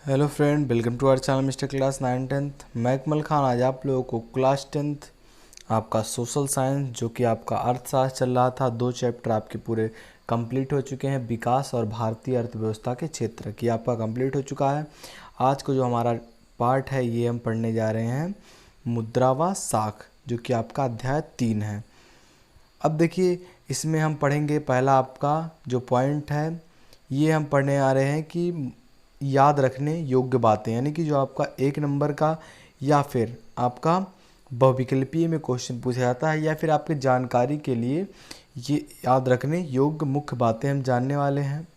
Hello friend, welcome to our channel mister class 9th। मैं कमल खान आज आप लोगों को क्लास 10th आपका सोशल साइंस जो कि आपका अर्थशास्त्र चल रहा था, 2 चैप्टर आपके पूरे कंप्लीट हो चुके हैं। विकास और भारतीय अर्थव्यवस्था के क्षेत्र की आपका कंप्लीट हो चुका है। आज को जो हमारा पार्ट है ये हम पढ़ने जा रहे हैं मुद्रा व साख, जो कि आपका अध्याय 3 है। अब देखिए, इसमें हम पढ़ेंगे पहला आपका जो पॉइंट है ये हम पढ़ने आ रहे हैं कि याद रखने योग्य बातें, यानी कि जो आपका 1 नंबर का या फिर आपका बहुविकल्पीय में क्वेश्चन पूछा जाता है या फिर आपके जानकारी के लिए ये याद रखने योग्य मुख्य बातें हम जानने वाले हैं।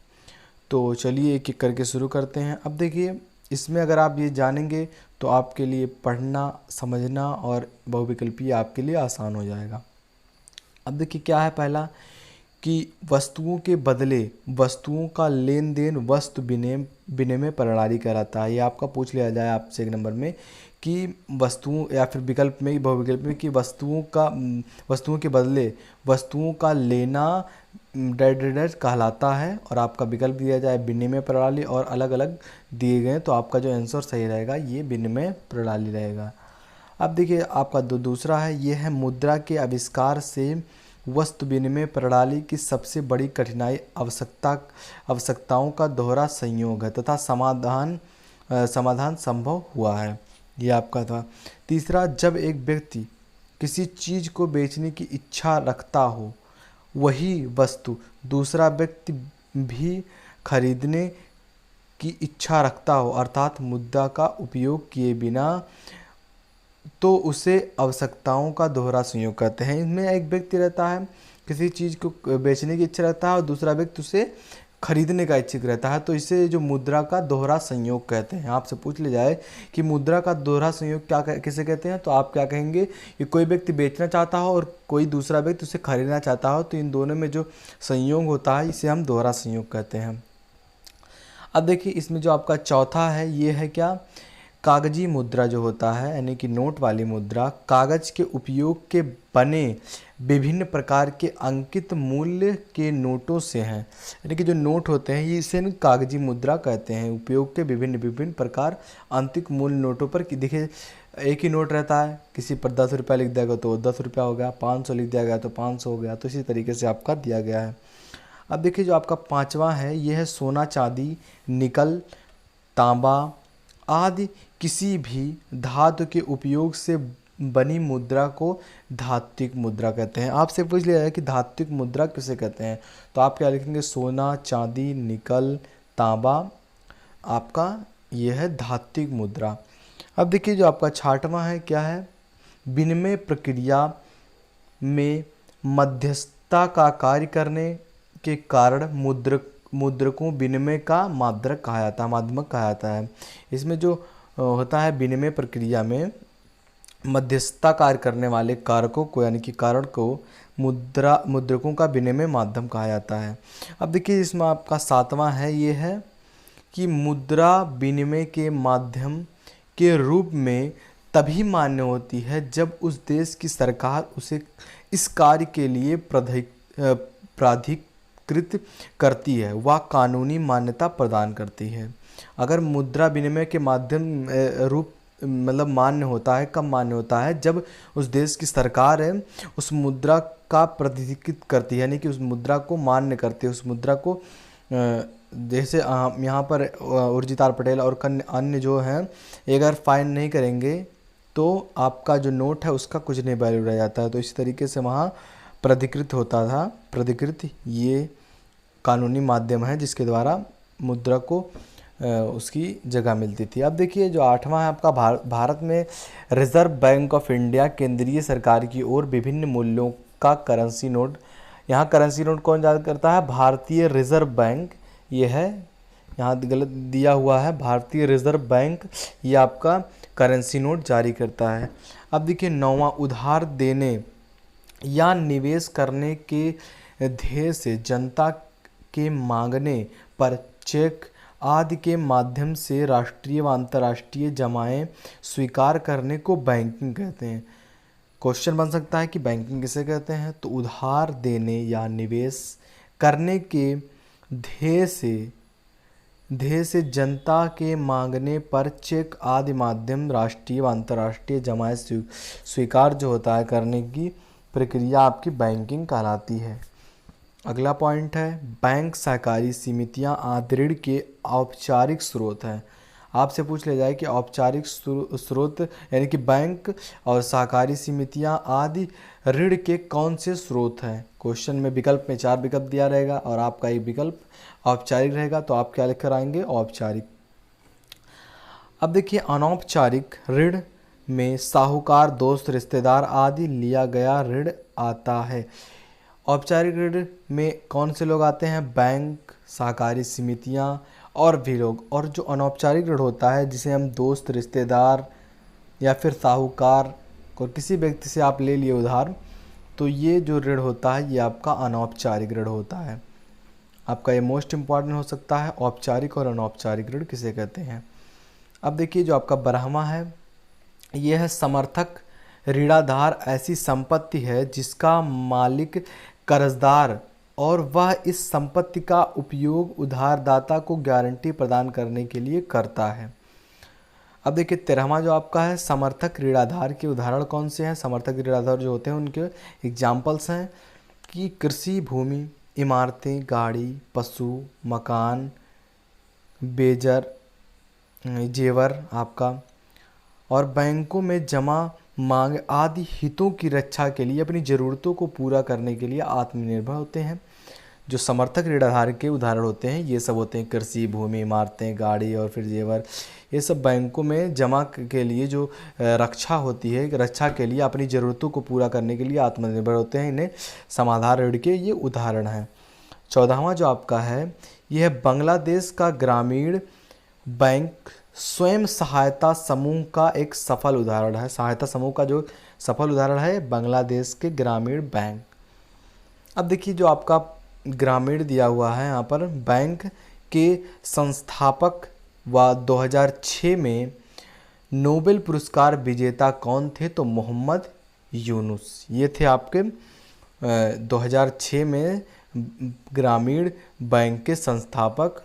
तो चलिए एक एक करके शुरू करते हैं। अब देखिए, इसमें अगर आप ये जानेंगे तो आपके लिए पढ़ना समझना और बहुविकल्पीय आपके लिए आसान हो जाएगा। अब देखिए क्या है पहला कि वस्तुओं के बदले वस्तुओं का लेन देन वस्तु विनिमय प्रणाली कहलाता है। ये आपका पूछ लिया जाए आपसे 1 नंबर में कि वस्तुओं या फिर विकल्प में बहुविकल्प में कि वस्तुओं के बदले वस्तुओं का लेना डैड कहलाता है, और आपका विकल्प दिया जाए विनिमय प्रणाली और अलग अलग दिए गए, तो आपका जो आंसर सही रहेगा ये विनिमय प्रणाली रहेगा। अब देखिए आपका दूसरा है, ये है मुद्रा के आविष्कार से वस्तु विनिमय प्रणाली की सबसे बड़ी कठिनाई आवश्यकताओं का दोहरा संयोग है तथा समाधान संभव हुआ है। ये आपका था। तीसरा, जब एक व्यक्ति किसी चीज़ को बेचने की इच्छा रखता हो, वही वस्तु दूसरा व्यक्ति भी खरीदने की इच्छा रखता हो, अर्थात मुद्रा का उपयोग किए बिना, तो उसे आवश्यकताओं का दोहरा संयोग कहते हैं। इनमें एक व्यक्ति रहता है, किसी चीज़ को बेचने की इच्छा रहता है और दूसरा व्यक्ति उसे खरीदने का इच्छुक रहता है, तो इसे जो मुद्रा का दोहरा संयोग कहते हैं। आपसे पूछ लिया जाए कि मुद्रा का दोहरा संयोग किसे कहते हैं, तो आप क्या कहेंगे कि कोई व्यक्ति बेचना चाहता हो और कोई दूसरा व्यक्ति उसे खरीदना चाहता हो, तो इन दोनों में जो संयोग होता है इसे हम दोहरा संयोग कहते हैं। अब देखिए, इसमें जो आपका चौथा है ये है क्या, कागजी मुद्रा जो होता है यानी कि नोट वाली मुद्रा, कागज के उपयोग के बने विभिन्न प्रकार के अंकित मूल्य के नोटों से हैं। यानी कि जो नोट होते हैं ये इसे कागजी मुद्रा कहते हैं। उपयोग के विभिन्न विभिन्न प्रकार अंकित मूल्य नोटों पर, कि देखिए एक ही नोट रहता है, किसी पर 10 रुपया लिख दिया गया तो 10 रुपया हो गया, 500 लिख दिया गया तो 500 हो गया, तो इसी तरीके से आपका दिया गया है। अब देखिए जो आपका पांचवा है यह है सोना चांदी निकल तांबा आदि किसी भी धातु के उपयोग से बनी मुद्रा को धात्विक मुद्रा कहते हैं। आपसे पूछ लिया है कि धात्विक मुद्रा किसे कहते हैं, तो आप क्या लिखेंगे, सोना चांदी निकल तांबा, आपका यह है धात्विक मुद्रा। अब देखिए जो आपका छठवां है क्या है, विनिमय प्रक्रिया में मध्यस्थता का कार्य करने के कारण मुद्रकों विनिमय का माध्यक कहा जाता है। इसमें जो होता है विनिमय प्रक्रिया में मध्यस्थता कार्य करने वाले कारकों को, यानी कि कारण को मुद्रकों का विनिमय माध्यम कहा जाता है। अब देखिए इसमें आपका सातवां है ये है कि मुद्रा विनिमय के माध्यम के रूप में तभी मान्य होती है जब उस देश की सरकार उसे इस कार्य के लिए प्राधिकृत करती है, वह कानूनी मान्यता प्रदान करती है। अगर मुद्रा विनिमय के माध्यम रूप मतलब मान्य होता है, कब मान्य होता है, जब उस देश की सरकार है उस मुद्रा का प्राधिकृत करती है, यानी कि उस मुद्रा को मान्य करती है, उस मुद्रा को जैसे यहाँ पर उर्जित आर पटेल और अन्य जो हैं अगर फाइन नहीं करेंगे तो आपका जो नोट है उसका कुछ नहीं वैल्यू रह जाता है, तो इसी तरीके से वहाँ प्राधिकृत होता था। प्राधिकृत ये कानूनी माध्यम है जिसके द्वारा मुद्रा को उसकी जगह मिलती थी। अब देखिए जो आठवां है आपका भारत में रिजर्व बैंक ऑफ इंडिया केंद्रीय सरकार की ओर विभिन्न मूल्यों का करेंसी नोट, यहाँ करेंसी नोट कौन जारी करता है, भारतीय रिजर्व बैंक। ये है यहाँ गलत दिया हुआ है, भारतीय रिजर्व बैंक ये आपका करेंसी नोट जारी करता है। अब देखिए नौवां, उधार देने या निवेश करने के ध्येय से जनता के मांगने पर चेक आदि के माध्यम से राष्ट्रीय व अंतर्राष्ट्रीय जमाएं स्वीकार करने को बैंकिंग कहते हैं। क्वेश्चन बन सकता है कि बैंकिंग किसे कहते हैं, तो उधार देने या निवेश करने के ध्येय से ध्येय से जनता के मांगने पर चेक आदि माध्यम राष्ट्रीय व अंतर्राष्ट्रीय जमाएं स्वीकार जो होता है करने की प्रक्रिया आपकी बैंकिंग कहलाती है। अगला पॉइंट है बैंक सहकारी समितियां आदि ऋण के औपचारिक स्रोत हैं। आपसे पूछ लिया जाए कि औपचारिक स्रोत यानी कि बैंक और सहकारी समितियां आदि ऋण के कौन से स्रोत हैं। क्वेश्चन में विकल्प में 4 विकल्प दिया रहेगा और आपका एक विकल्प औपचारिक रहेगा, तो आप क्या लिख कर आएंगे, औपचारिक। अब देखिए अनौपचारिक ऋण में साहूकार, दोस्त, रिश्तेदार आदि लिया गया ऋण आता है। औपचारिक ऋण में कौन से लोग आते हैं, बैंक, सहकारी समितियां और भी लोग। और जो अनौपचारिक ऋण होता है जिसे हम दोस्त, रिश्तेदार या फिर साहूकार को किसी व्यक्ति से आप ले लिए उधार, तो ये जो ऋण होता है ये आपका अनौपचारिक ऋण होता है। आपका ये मोस्ट इम्पॉर्टेंट हो सकता है, औपचारिक और अनौपचारिक ऋण किसे कहते हैं। अब देखिए जो आपका 12वां है यह है समर्थक ऋणाधार ऐसी संपत्ति है जिसका मालिक कर्जदार और वह इस संपत्ति का उपयोग उधारदाता को गारंटी प्रदान करने के लिए करता है। अब देखिए 13वां जो आपका है समर्थक ऋणाधार के उदाहरण कौन से हैं। समर्थक ऋणाधार जो होते हैं उनके एग्जाम्पल्स हैं कि कृषि भूमि, इमारतें, गाड़ी, पशु, मकान, बेजर, जेवर आपका, और बैंकों में जमा मांग आदि हितों की रक्षा के लिए अपनी ज़रूरतों को पूरा करने के लिए आत्मनिर्भर होते हैं। जो समर्थक ऋणाधार के उदाहरण होते हैं ये सब होते हैं कृषि भूमि, इमारतें, गाड़ी और फिर जेवर। ये सब बैंकों में जमा के लिए जो रक्षा होती है, रक्षा के लिए अपनी ज़रूरतों को पूरा करने के लिए आत्मनिर्भर होते हैं। इन्हें समाधान ऋण के ये उदाहरण हैं। 14वां जो आपका है यह बांग्लादेश का ग्रामीण बैंक स्वयं सहायता समूह का एक सफल उदाहरण है। सहायता समूह का जो सफल उदाहरण है बांग्लादेश के ग्रामीण बैंक। अब देखिए जो आपका ग्रामीण दिया हुआ है यहाँ पर, बैंक के संस्थापक व 2006 में नोबेल पुरस्कार विजेता कौन थे, तो मोहम्मद यूनुस। ये थे आपके 2006 में ग्रामीण बैंक के संस्थापक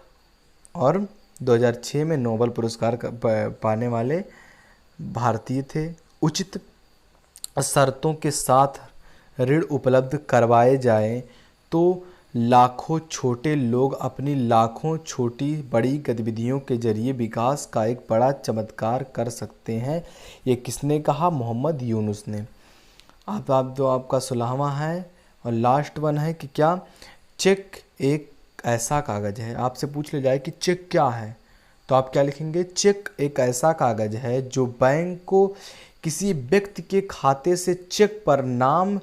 और 2006 में नोबेल पुरस्कार पाने वाले भारतीय थे। उचित शर्तों के साथ ऋण उपलब्ध करवाए जाएं तो लाखों छोटे लोग अपनी लाखों छोटी बड़ी गतिविधियों के जरिए विकास का एक बड़ा चमत्कार कर सकते हैं। ये किसने कहा, मोहम्मद यूनुस ने। आप जो आपका 16वां है और लास्ट वन है कि क्या चेक एक ऐसा कागज़ है। आपसे पूछ लिया जाए कि चेक क्या है, तो आप क्या लिखेंगे, चेक एक ऐसा कागज़ है जो बैंक को किसी व्यक्ति के खाते से चेक पर नाम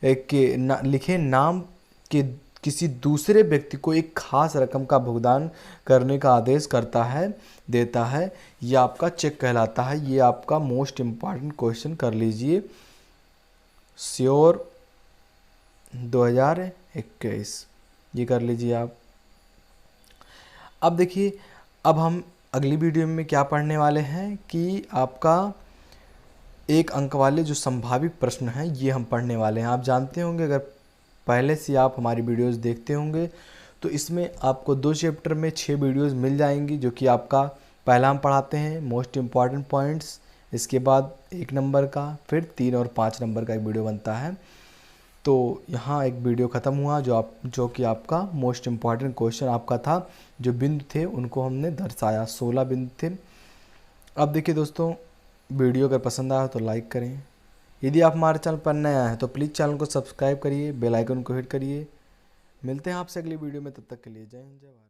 लिखे नाम के किसी दूसरे व्यक्ति को एक खास रकम का भुगतान करने का आदेश करता है, देता है। ये आपका चेक कहलाता है। ये आपका मोस्ट इम्पॉर्टेंट क्वेश्चन कर लीजिए, श्योर 2021, ये कर लीजिए आप। अब देखिए अब हम अगली वीडियो में क्या पढ़ने वाले हैं कि आपका 1 अंक वाले जो संभावित प्रश्न हैं ये हम पढ़ने वाले हैं। आप जानते होंगे, अगर पहले से आप हमारी वीडियोस देखते होंगे तो इसमें आपको 2 चैप्टर में 6 वीडियोस मिल जाएंगी, जो कि आपका पहला हम पढ़ाते हैं मोस्ट इम्पॉर्टेंट पॉइंट्स, इसके बाद 1 नंबर का, फिर 3 और 5 नंबर का एक वीडियो बनता है। तो यहाँ एक वीडियो ख़त्म हुआ जो कि आपका मोस्ट इम्पॉर्टेंट क्वेश्चन आपका था, जो बिंदु थे उनको हमने दर्शाया, 16 बिंदु थे। अब देखिए दोस्तों, वीडियो अगर पसंद आया तो लाइक करें। यदि आप हमारे चैनल पर नए आए हैं तो प्लीज़ चैनल को सब्सक्राइब करिए, बेल आइकन को हिट करिए। मिलते हैं आपसे अगली वीडियो में, तब तक के लिए जय हिंद, जय भारत।